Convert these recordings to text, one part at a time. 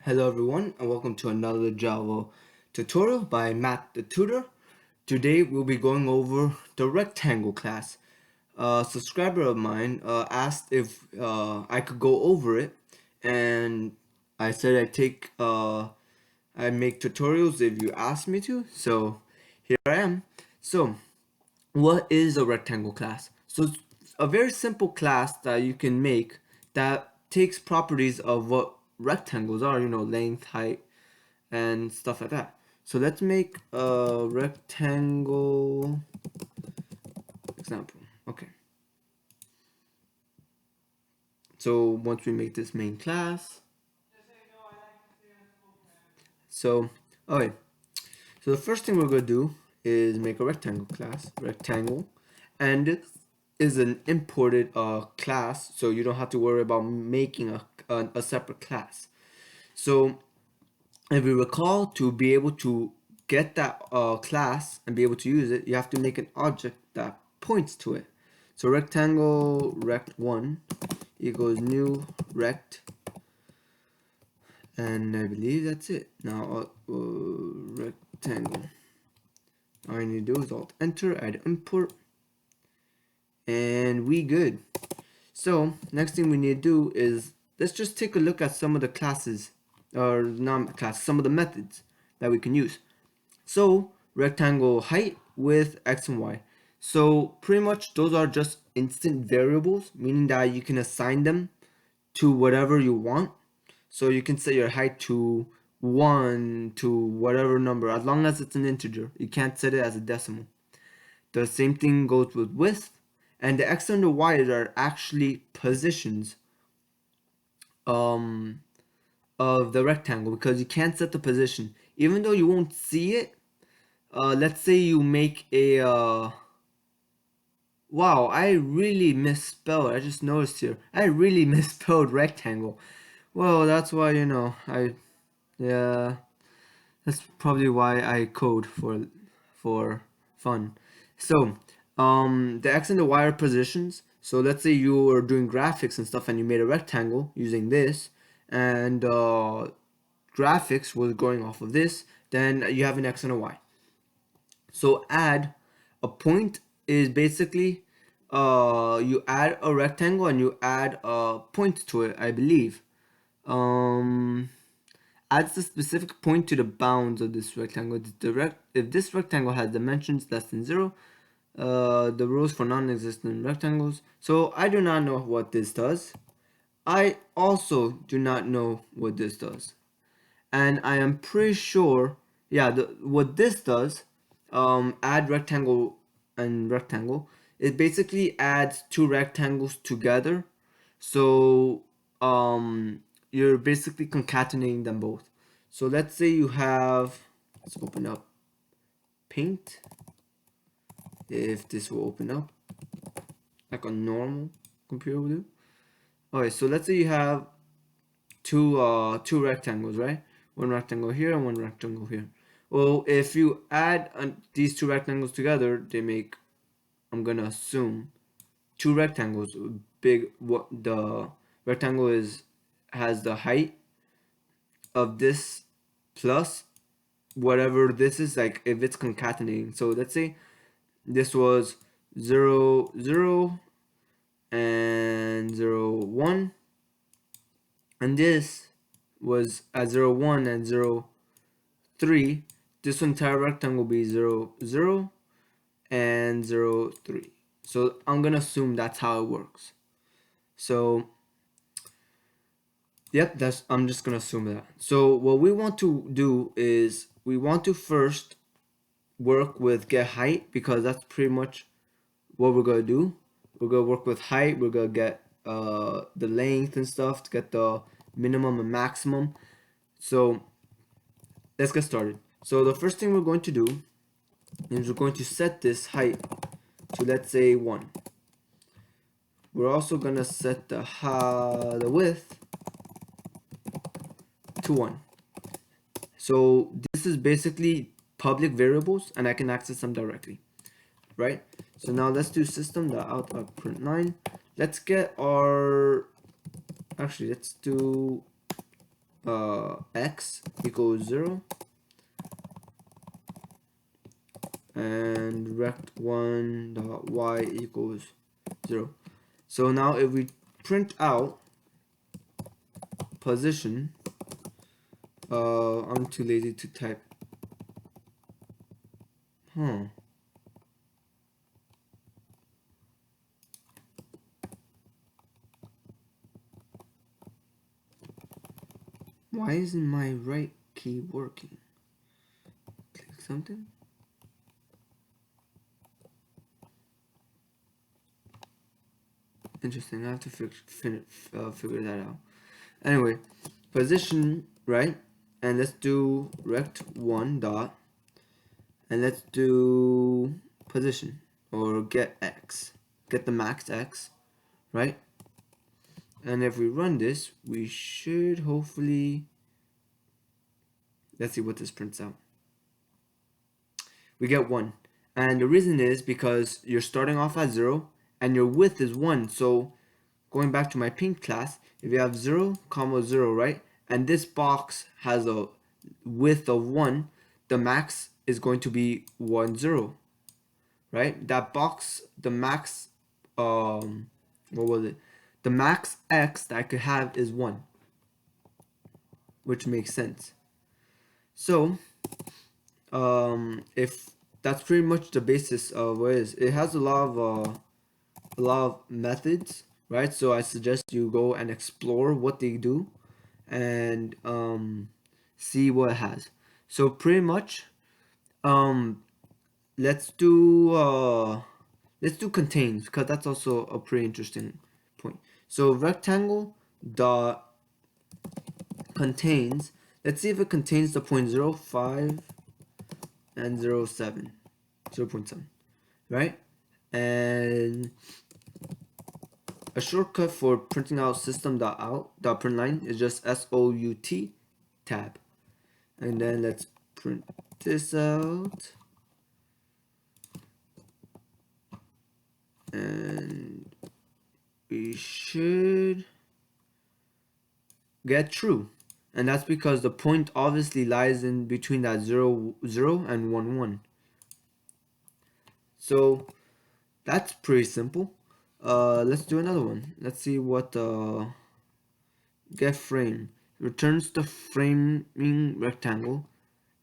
Hello everyone and welcome to another Java tutorial by Matt the Tutor. Today we'll be going over the rectangle class. A subscriber of mine asked if I could go over it, and I said I make tutorials if you ask me to. So here I am. So what is a rectangle class? So it's a very simple class that you can make that takes properties of what rectangles are, length, height, and stuff like that. So let's make a rectangle example. Okay. So once we make this main class, so okay. So the first thing we're gonna do is make a rectangle class, rectangle, and it is an imported class, so you don't have to worry about making a separate class. So if you recall, to be able to get that class and be able to use it, you have to make an object that points to it. So rectangle rect1 equals new rect, and I believe that's it. Now rectangle. All I need to do is alt enter, add import, and we good. So next thing we need to do is let's just take a look at some of the classes, or not class, some of the methods that we can use. So rectangle height, width, x and y. So pretty much those are just instant variables, meaning that you can assign them to whatever you want. So you can set your height to 1 to whatever number, as long as it's an integer. You can't set it as a decimal. The same thing goes with width, and the x and the y are actually positions um, of the rectangle, because you can't set the position. Even though you won't see it, let's say you make a wow, I really misspelled. I just noticed here. I really misspelled rectangle. Well, that's why, yeah, that's probably why I code for fun. So, the x and the y are positions. So let's say you are doing graphics and stuff and you made a rectangle using this, and graphics was going off of this, then you have an x and a y. So add a point is basically you add a rectangle and you add a point to it, I believe. Um, Adds the specific point to the bounds of this rectangle. If this rectangle has dimensions less than 0, the rules for non-existent rectangles. So I do not know what this does. I also do not know what this does. And I am pretty sure, yeah, what this does, add rectangle and rectangle, it basically adds two rectangles together. So you're basically concatenating them both. So let's say you have, let's open up Paint, if this will open up like a normal computer will do. Okay, so let's say you have two rectangles, right? One rectangle here and one rectangle here. Well, if you add these two rectangles together, they make, I'm gonna assume, two rectangles. Big, what the rectangle is has the height of this plus whatever this is, like if it's concatenating. So let's say this was 0 0 and 0 1, and this was at 0 1 and 0 3. This entire rectangle will be 0 0 and 0 3. So I'm gonna assume that's how it works. So yep, that's, I'm just gonna assume that. So what we want to do is we want to first work with get height, because that's pretty much what we're gonna do. We're gonna work with height. We're gonna get the length and stuff to get the minimum and maximum. So let's get started. So the first thing we're going to do is we're going to set this height to, let's say, 1. We're also gonna set the width to 1. So this is basically public variables and I can access them directly, right? So now let's do system.out.println. Let's get our, actually let's do x equals 0 and rect1 dot y equals 0. So now if we print out position, I'm too lazy to type. Why isn't my right key working? Click something. Interesting. I have to figure that out. Anyway, position, right? And let's do rect1 dot, and let's do position or get x, get the max x, right? And if we run this, we should hopefully, let's see what this prints out. We get 1. And the reason is because you're starting off at 0 and your width is 1. So going back to my pink class, if you have 0, comma 0, right? And this box has a width of 1, the max is going to be 1, 0, right? That box, the max, what was it? The max x that I could have is 1, which makes sense. So, if that's pretty much the basis of what it is. It has a lot of methods, right? So I suggest you go and explore what they do and see what it has. So pretty much, um, let's do contains, because that's also a pretty interesting point. So rectangle dot contains. Let's see if it contains the 0.05 and 0.7, 0.7, right? And a shortcut for printing out system.out.println is just SOUT tab. And then let's print this out. And we should get true. And that's because the point obviously lies in between that 0, 0 and 1, 1. So that's pretty simple. Let's do another one. Let's see what get frame returns the framing rectangle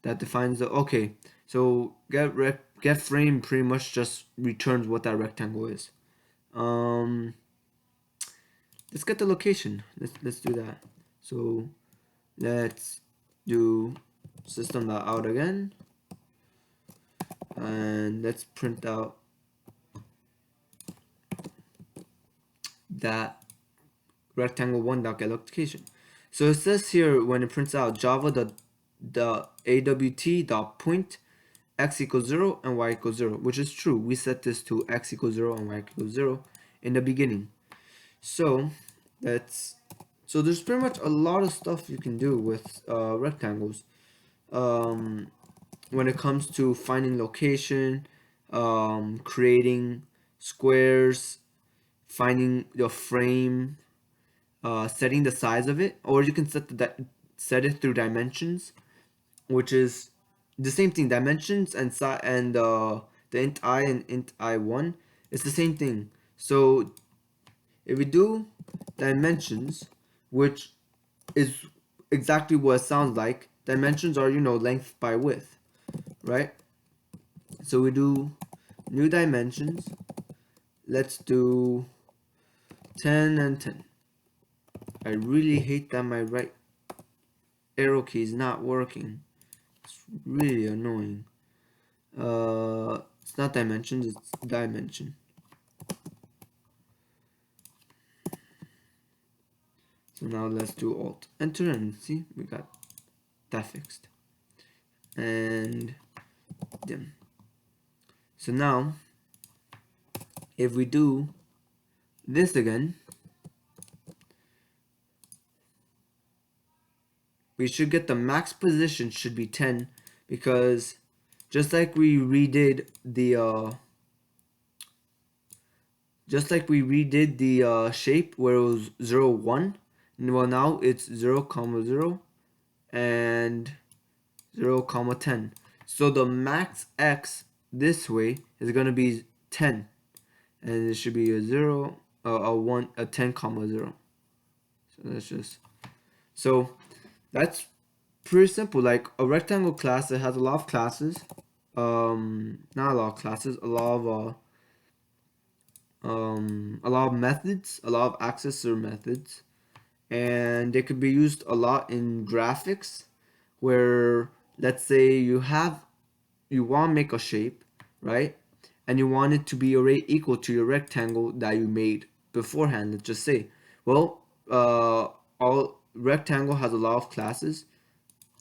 that defines the, okay, so get frame pretty much just returns what that rectangle is. Let's get the location. Let's do that. So let's do system.out again, and let's print out that rectangle 1.get location. So it says here when it prints out java the awt dot point x equals 0 and y equals 0, which is true. We set this to x equals 0 and y equals 0 in the beginning. So there's pretty much a lot of stuff you can do with rectangles when it comes to finding location, creating squares, finding the frame, setting the size of it, or you can set it through dimensions, which is the same thing. Dimensions and the int I and int I1, it's the same thing. So if we do dimensions, which is exactly what it sounds like, dimensions are, length by width, right? So we do new dimensions. Let's do 10 and 10. I really hate that my right arrow key is not working. It's really annoying. It's not dimensions, it's dimension. So now let's do Alt Enter and see, we got that fixed. And dim. So now if we do this again, we should get the max position should be 10, because just like we redid the shape where it was 0, 1, well now it's 0, 0, and 0 comma 10. So the max x this way is going to be 10, and it should be a 0, a 1, a 10 comma 0. So that's pretty simple. Like a rectangle class that has a lot of classes, not a lot of classes, a lot of methods, a lot of accessor methods, and they could be used a lot in graphics, where let's say you want to make a shape, right? And you want it to be already equal to your rectangle that you made beforehand. Let's just say, well, all rectangle has a lot of classes,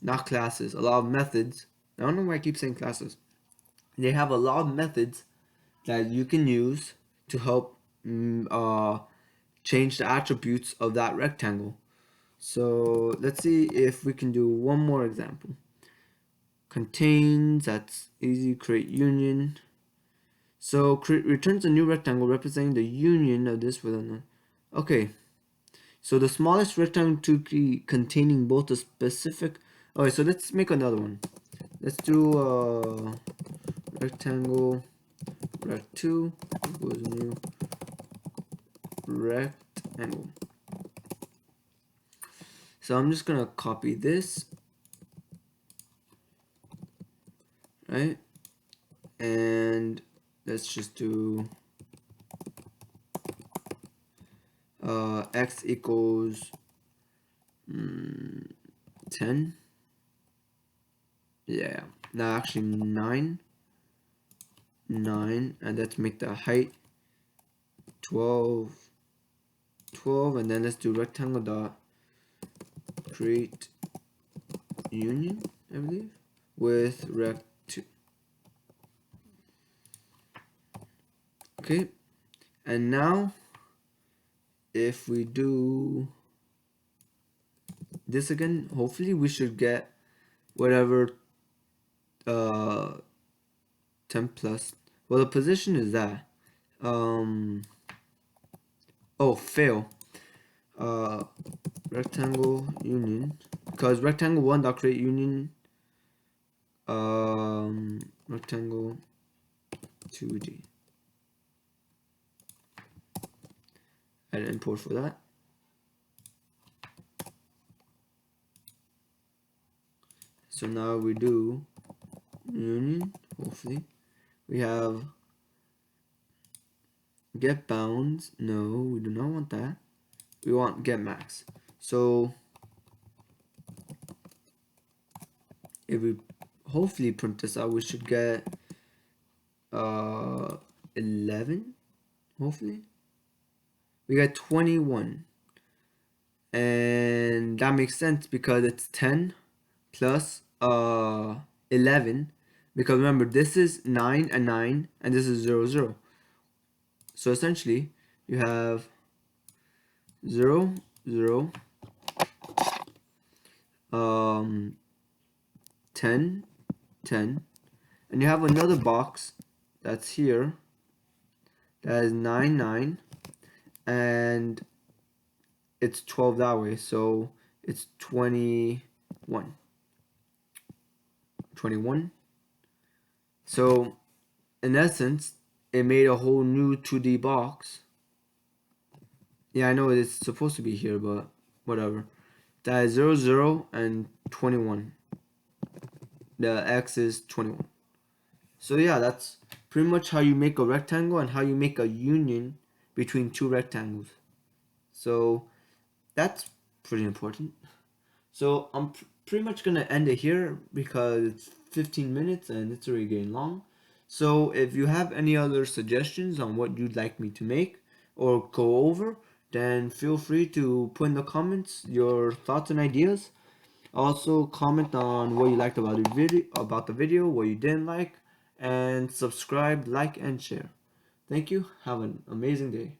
not classes, a lot of methods. I don't know why I keep saying classes. They have a lot of methods that you can use to help change the attributes of that rectangle. So let's see if we can do one more example. Contains, that's easy, create union. So returns a new rectangle representing the union of this with another. Okay, so the smallest rectangle to be containing both a specific. Okay, so let's make another one. Let's do rectangle rect2 equals new rectangle. So I'm just gonna copy this, right? And let's just do x equals 10. Yeah, no, actually 9, and let's make the height 12, and then let's do rectangle dot create union, I believe, with rect2. Okay, and now if we do this again, hopefully we should get whatever 10 plus. Well, the position is that oh, fail. Rectangle union, because rectangle 1 dot create union rectangle 2D. Add import for that. So now we do union, hopefully. We have get bounds. No, we do not want that. We want get max. So if we hopefully print this out, we should get 11, hopefully. We got 21, and that makes sense because it's 10 plus 11, because remember this is 9 and 9 and this is 0 0. So essentially you have 0 0 10 10, and you have another box that's here that is 9 9, and it's 12 that way, so it's 21. So in essence it made a whole new 2D box. Yeah, I know it's supposed to be here, but whatever. That is 0 0 and 21. The x is 21. So yeah, that's pretty much how you make a rectangle and how you make a union between two rectangles. So that's pretty important. So I'm pretty much gonna end it here because it's 15 minutes and it's already getting long. So if you have any other suggestions on what you'd like me to make or go over, then feel free to put in the comments your thoughts and ideas. Also comment on what you liked about the video, what you didn't like, and subscribe, like, and share. Thank you. Have an amazing day.